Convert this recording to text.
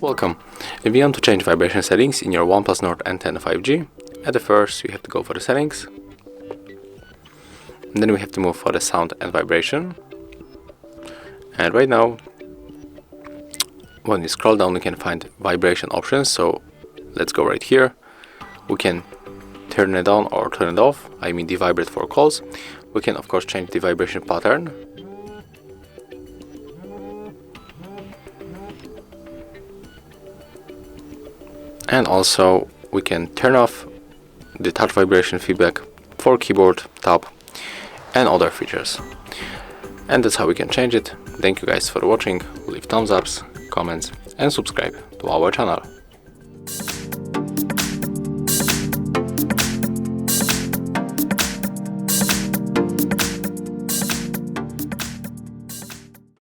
Welcome. If you want to change vibration settings in your OnePlus Nord N10 5G, at the first you have to go for the settings, and then we have to move for the sound and vibration. And right now, when you scroll down, we can find vibration options. So let's go right here. We can turn it on or turn it off. I mean devibrate for calls. We can of course change the vibration pattern. And also we can turn off the touch vibration feedback for keyboard, tab and other features. And that's how we can change it. Thank you guys for watching. Leave thumbs ups, comments and subscribe to our channel.